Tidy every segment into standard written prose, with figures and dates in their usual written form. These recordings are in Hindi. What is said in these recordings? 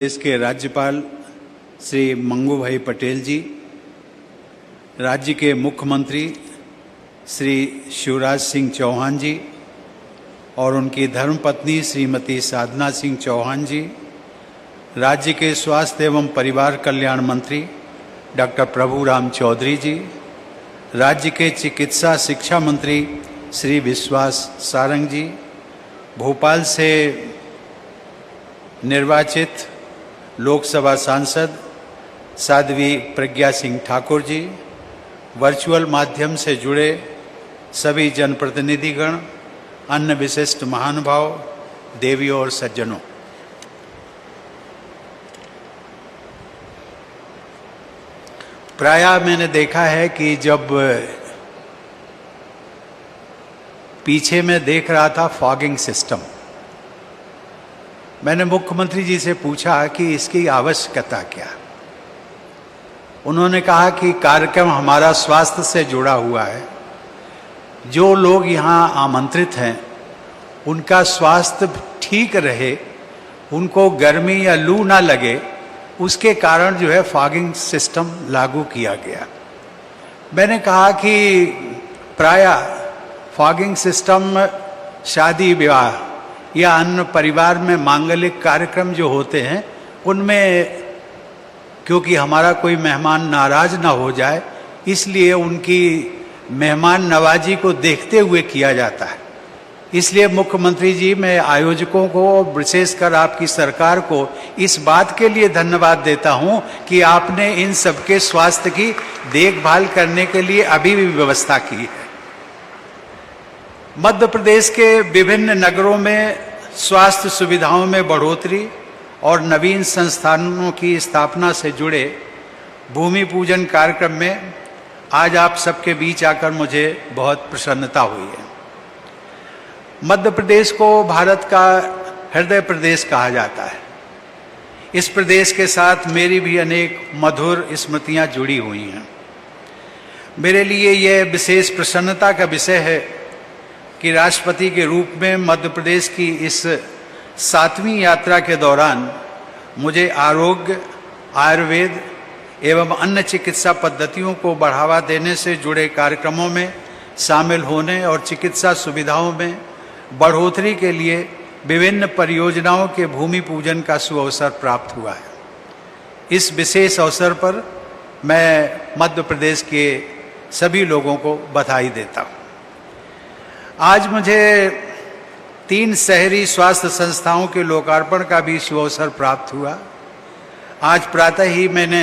देश के राज्यपाल श्री मंगू भाई पटेल जी, राज्य के मुख्यमंत्री श्री शिवराज सिंह चौहान जी और उनकी धर्मपत्नी श्रीमती साधना सिंह चौहान जी, राज्य के स्वास्थ्य एवं परिवार कल्याण मंत्री डॉक्टर प्रभुराम चौधरी जी, राज्य के चिकित्सा शिक्षा मंत्री श्री विश्वास सारंग जी, भोपाल से निर्वाचित लोकसभा सांसद साध्वी प्रज्ञा सिंह ठाकुर जी, वर्चुअल माध्यम से जुड़े सभी जनप्रतिनिधिगण, अन्य विशिष्ट महानुभाव, देवियों और सज्जनों, प्रायः मैंने देखा है कि जब पीछे मैं देख रहा था फॉगिंग सिस्टम, मैंने मुख्यमंत्री जी से पूछा कि इसकी आवश्यकता क्या। उन्होंने कहा कि कार्यक्रम हमारा स्वास्थ्य से जुड़ा हुआ है। जो लोग यहाँ आमंत्रित हैं उनका स्वास्थ्य ठीक रहे, उनको गर्मी या लू ना लगे, उसके कारण जो है फॉगिंग सिस्टम लागू किया गया। मैंने कहा कि प्रायः फॉगिंग सिस्टम शादी विवाह या अन्य परिवार में मांगलिक कार्यक्रम जो होते हैं उनमें, क्योंकि हमारा कोई मेहमान नाराज ना हो जाए, इसलिए उनकी मेहमान नवाजी को देखते हुए किया जाता है। इसलिए मुख्यमंत्री जी, मैं आयोजकों को, विशेषकर आपकी सरकार को इस बात के लिए धन्यवाद देता हूं कि आपने इन सबके स्वास्थ्य की देखभाल करने के लिए अभी भी व्यवस्था की है। मध्य प्रदेश के विभिन्न नगरों में स्वास्थ्य सुविधाओं में बढ़ोतरी और नवीन संस्थानों की स्थापना से जुड़े भूमि पूजन कार्यक्रम में आज आप सबके बीच आकर मुझे बहुत प्रसन्नता हुई है। मध्य प्रदेश को भारत का हृदय प्रदेश कहा जाता है। इस प्रदेश के साथ मेरी भी अनेक मधुर स्मृतियां जुड़ी हुई हैं। मेरे लिए यह विशेष प्रसन्नता का विषय है कि राष्ट्रपति के रूप में मध्य प्रदेश की इस 7वीं यात्रा के दौरान मुझे आरोग्य, आयुर्वेद एवं अन्य चिकित्सा पद्धतियों को बढ़ावा देने से जुड़े कार्यक्रमों में शामिल होने और चिकित्सा सुविधाओं में बढ़ोतरी के लिए विभिन्न परियोजनाओं के भूमि पूजन का सुअवसर प्राप्त हुआ है। इस विशेष अवसर पर मैं मध्य प्रदेश के सभी लोगों को बधाई देता हूँ। आज मुझे 3 शहरी स्वास्थ्य संस्थाओं के लोकार्पण का भी सुअवसर प्राप्त हुआ। आज प्रातः ही मैंने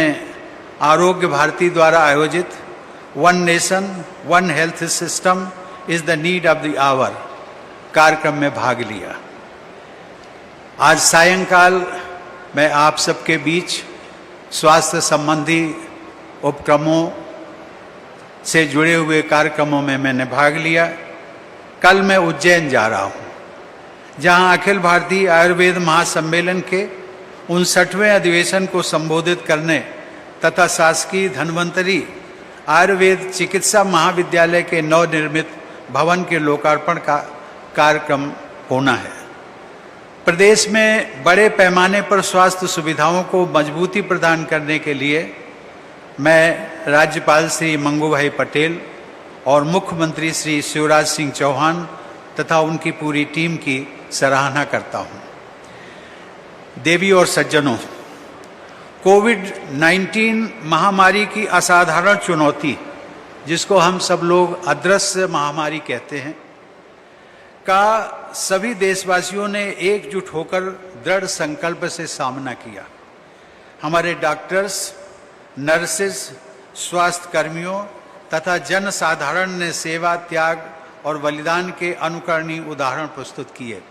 आरोग्य भारती द्वारा आयोजित one nation one health system is the need of the hour कार्यक्रम में भाग लिया। आज सायंकाल मैं आप सबके बीच स्वास्थ्य संबंधी उपक्रमों से जुड़े हुए कार्यक्रमों में मैंने भाग लिया। कल मैं उज्जैन जा रहा हूँ, जहाँ अखिल भारतीय आयुर्वेद महासम्मेलन के 59वें अधिवेशन को संबोधित करने तथा शासकीय धन्वंतरी आयुर्वेद चिकित्सा महाविद्यालय के नवनिर्मित भवन के लोकार्पण का कार्यक्रम होना है। प्रदेश में बड़े पैमाने पर स्वास्थ्य सुविधाओं को मजबूती प्रदान करने के लिए मैं राज्यपाल श्री मंगू भाई पटेल और मुख्यमंत्री श्री शिवराज सिंह चौहान तथा उनकी पूरी टीम की सराहना करता हूं। देवी और सज्जनों, कोविड-19 महामारी की असाधारण चुनौती, जिसको हम सब लोग अदृश्य महामारी कहते हैं, का सभी देशवासियों ने एकजुट होकर दृढ़ संकल्प से सामना किया। हमारे डॉक्टर्स, नर्सेस, स्वास्थ्य कर्मियों तथा जन साधारण ने सेवा, त्याग और बलिदान के अनुकरणीय उदाहरण प्रस्तुत किए।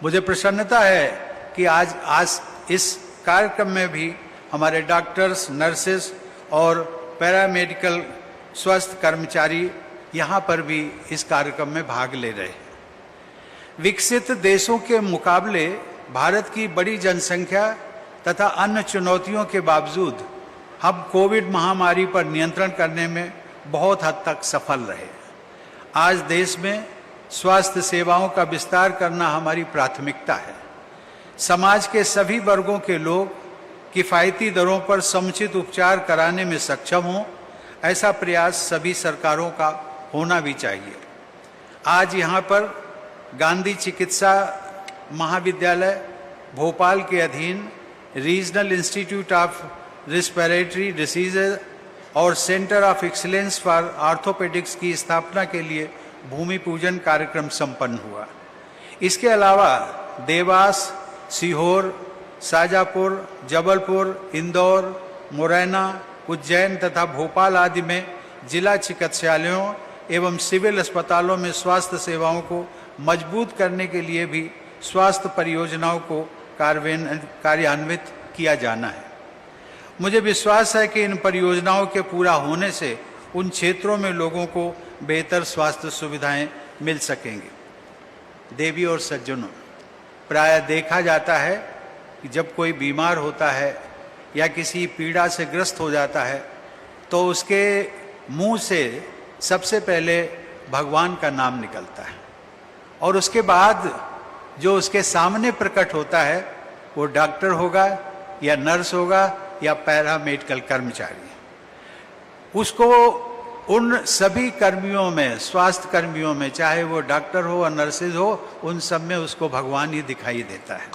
मुझे प्रसन्नता है कि आज इस कार्यक्रम में भी हमारे डॉक्टर्स, नर्सेस और पैरामेडिकल स्वास्थ्य कर्मचारी यहाँ पर भी इस कार्यक्रम में भाग ले रहे हैं। विकसित देशों के मुकाबले भारत की बड़ी जनसंख्या तथा अन्य चुनौतियों के बावजूद हम कोविड महामारी पर नियंत्रण करने में बहुत हद तक सफल रहे। आज देश में स्वास्थ्य सेवाओं का विस्तार करना हमारी प्राथमिकता है। समाज के सभी वर्गों के लोग किफ़ायती दरों पर समुचित उपचार कराने में सक्षम हों, ऐसा प्रयास सभी सरकारों का होना भी चाहिए। आज यहाँ पर गांधी चिकित्सा महाविद्यालय भोपाल के अधीन regional institute of respiratory diseases और centre of excellence for orthopaedics की स्थापना के लिए भूमि पूजन कार्यक्रम संपन्न हुआ। इसके अलावा देवास, सीहोर, शाजापुर, जबलपुर, इंदौर, मुरैना, उज्जैन तथा भोपाल आदि में जिला चिकित्सालयों एवं सिविल अस्पतालों में स्वास्थ्य सेवाओं को मजबूत करने के लिए भी स्वास्थ्य परियोजनाओं को कार्यान्वित किया जाना है। मुझे विश्वास है कि इन परियोजनाओं के पूरा होने से उन क्षेत्रों में लोगों को बेहतर स्वास्थ्य सुविधाएं मिल सकेंगी। देवी और सज्जनों, प्रायः देखा जाता है कि जब कोई बीमार होता है या किसी पीड़ा से ग्रस्त हो जाता है तो उसके मुंह से सबसे पहले भगवान का नाम निकलता है और उसके बाद जो उसके सामने प्रकट होता है वो डॉक्टर होगा या नर्स होगा या पैरामेडिकल कर्मचारी। उसको उन सभी कर्मियों में, स्वास्थ्य कर्मियों में, चाहे वो डॉक्टर हो या नर्सेज हो, उन सब में उसको भगवान ही दिखाई देता है।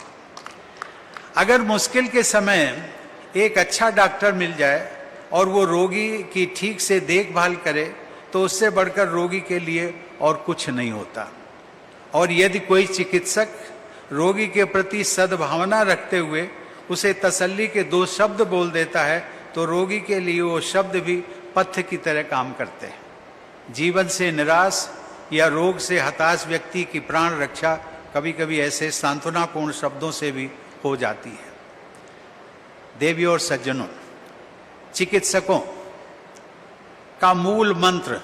अगर मुश्किल के समय एक अच्छा डॉक्टर मिल जाए और वो रोगी की ठीक से देखभाल करे तो उससे बढ़कर रोगी के लिए और कुछ नहीं होता। और यदि कोई चिकित्सक रोगी के प्रति सद्भावना रखते हुए उसे तसल्ली के 2 शब्द बोल देता है तो रोगी के लिए वो शब्द भी पथ्य की तरह काम करते हैं। जीवन से निराश या रोग से हताश व्यक्ति की प्राण रक्षा कभी कभी ऐसे सांत्वनापूर्ण शब्दों से भी हो जाती है। देवी और सज्जनों, चिकित्सकों का मूल मंत्र,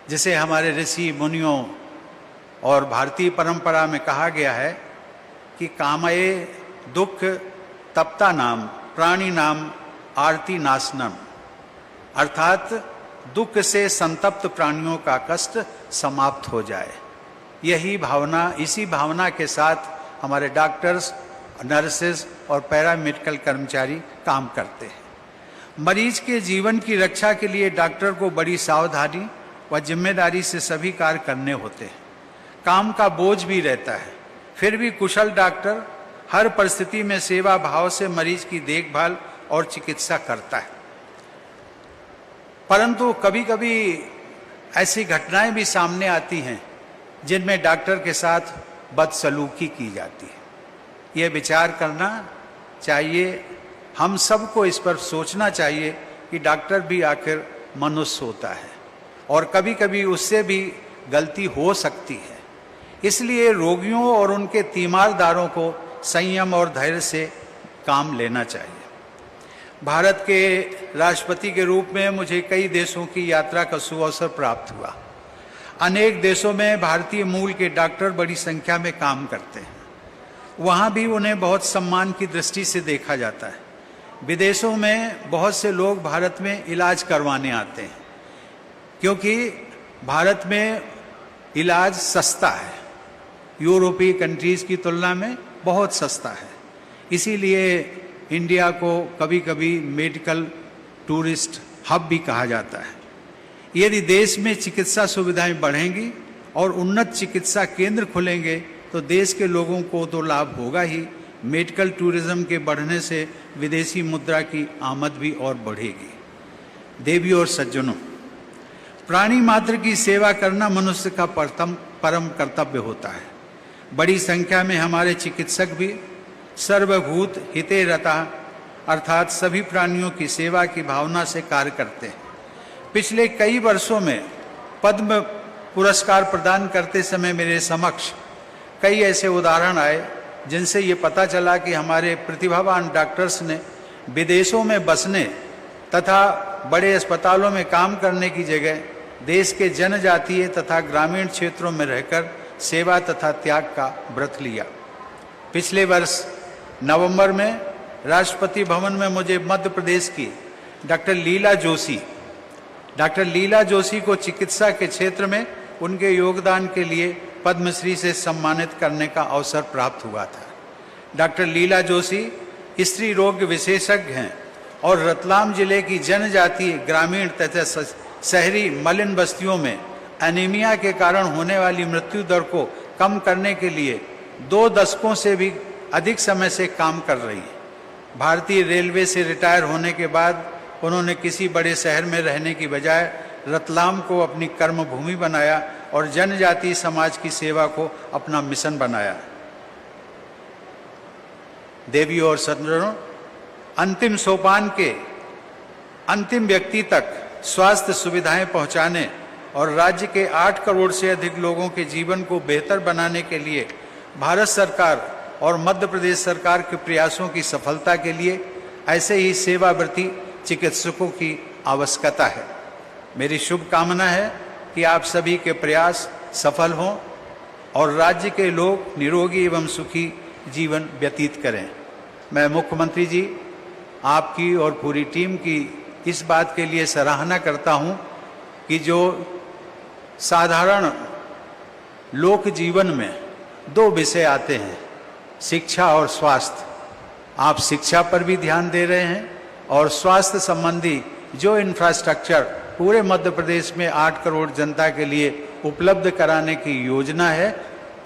जिसे हमारे ऋषि मुनियों और भारतीय परंपरा में कहा गया है कि कामये दुख तप्ता नाम प्राणी नाम आरती नाशनम, अर्थात दुख से संतप्त प्राणियों का कष्ट समाप्त हो जाए। यही भावना, इसी भावना के साथ हमारे डॉक्टर्स, नर्सेज और पैरामेडिकल कर्मचारी काम करते हैं। मरीज के जीवन की रक्षा के लिए डॉक्टर को बड़ी सावधानी व जिम्मेदारी से सभी कार्य करने होते हैं। काम का बोझ भी रहता है, फिर भी कुशल डॉक्टर हर परिस्थिति में सेवा भाव से मरीज की देखभाल और चिकित्सा करता है। परंतु कभी कभी ऐसी घटनाएं भी सामने आती हैं जिनमें डॉक्टर के साथ बदसलूकी की जाती है। ये विचार करना चाहिए, हम सबको इस पर सोचना चाहिए कि डॉक्टर भी आखिर मनुष्य होता है और कभी कभी उससे भी गलती हो सकती है। इसलिए रोगियों और उनके तीमारदारों को संयम और धैर्य से काम लेना चाहिए। भारत के राष्ट्रपति के रूप में मुझे कई देशों की यात्रा का सुअवसर प्राप्त हुआ। अनेक देशों में भारतीय मूल के डॉक्टर बड़ी संख्या में काम करते हैं। वहाँ भी उन्हें बहुत सम्मान की दृष्टि से देखा जाता है। विदेशों में बहुत से लोग भारत में इलाज करवाने आते हैं क्योंकि भारत में इलाज सस्ता है, यूरोपीय कंट्रीज़ की तुलना में बहुत सस्ता है। इसीलिए इंडिया को कभी कभी मेडिकल टूरिस्ट हब भी कहा जाता है। यदि देश में चिकित्सा सुविधाएं बढ़ेंगी और उन्नत चिकित्सा केंद्र खुलेंगे तो देश के लोगों को तो लाभ होगा ही, मेडिकल टूरिज्म के बढ़ने से विदेशी मुद्रा की आमद भी और बढ़ेगी। देवी और सज्जनों, प्राणी मात्र की सेवा करना मनुष्य का परम कर्तव्य होता है। बड़ी संख्या में हमारे चिकित्सक भी सर्वभूत हिते रता अर्थात सभी प्राणियों की सेवा की भावना से कार्य करते हैं। पिछले कई वर्षों में पद्म पुरस्कार प्रदान करते समय मेरे समक्ष कई ऐसे उदाहरण आए जिनसे ये पता चला कि हमारे प्रतिभावान डॉक्टर्स ने विदेशों में बसने तथा बड़े अस्पतालों में काम करने की जगह देश के जनजातीय तथा ग्रामीण क्षेत्रों में रहकर सेवा तथा त्याग का व्रत लिया। पिछले वर्ष नवंबर में राष्ट्रपति भवन में मुझे मध्य प्रदेश की डॉक्टर लीला जोशी को चिकित्सा के क्षेत्र में उनके योगदान के लिए पद्मश्री से सम्मानित करने का अवसर प्राप्त हुआ था। डॉक्टर लीला जोशी स्त्री रोग विशेषज्ञ हैं और रतलाम जिले की जनजातीय ग्रामीण तथा शहरी मलिन बस्तियों में एनीमिया के कारण होने वाली मृत्यु दर को कम करने के लिए 2 दशकों से भी अधिक समय से काम कर रही हैं। भारतीय रेलवे से रिटायर होने के बाद उन्होंने किसी बड़े शहर में रहने की बजाय रतलाम को अपनी कर्मभूमि बनाया और जनजातीय समाज की सेवा को अपना मिशन बनाया। देवियों और सज्जनों, अंतिम सोपान के अंतिम व्यक्ति तक स्वास्थ्य सुविधाएं पहुंचाने और राज्य के 8 करोड़ से अधिक लोगों के जीवन को बेहतर बनाने के लिए भारत सरकार और मध्य प्रदेश सरकार के प्रयासों की सफलता के लिए ऐसे ही सेवाव्रती चिकित्सकों की आवश्यकता है। मेरी शुभकामना है कि आप सभी के प्रयास सफल हों और राज्य के लोग निरोगी एवं सुखी जीवन व्यतीत करें। मैं मुख्यमंत्री जी, आपकी और पूरी टीम की इस बात के लिए सराहना करता हूं कि जो साधारण लोक जीवन में 2 विषय आते हैं, शिक्षा और स्वास्थ्य, आप शिक्षा पर भी ध्यान दे रहे हैं और स्वास्थ्य संबंधी जो इंफ्रास्ट्रक्चर पूरे मध्य प्रदेश में 8 करोड़ जनता के लिए उपलब्ध कराने की योजना है,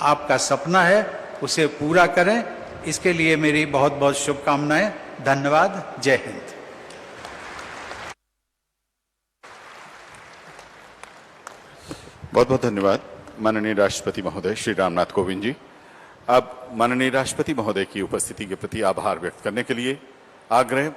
आपका सपना है, उसे पूरा करें। इसके लिए मेरी बहुत बहुत शुभकामनाएं। धन्यवाद। जय हिंद। बहुत बहुत धन्यवाद माननीय राष्ट्रपति महोदय श्री रामनाथ कोविंद जी। अब माननीय राष्ट्रपति महोदय की उपस्थिति के प्रति आभार व्यक्त करने के लिए आग्रह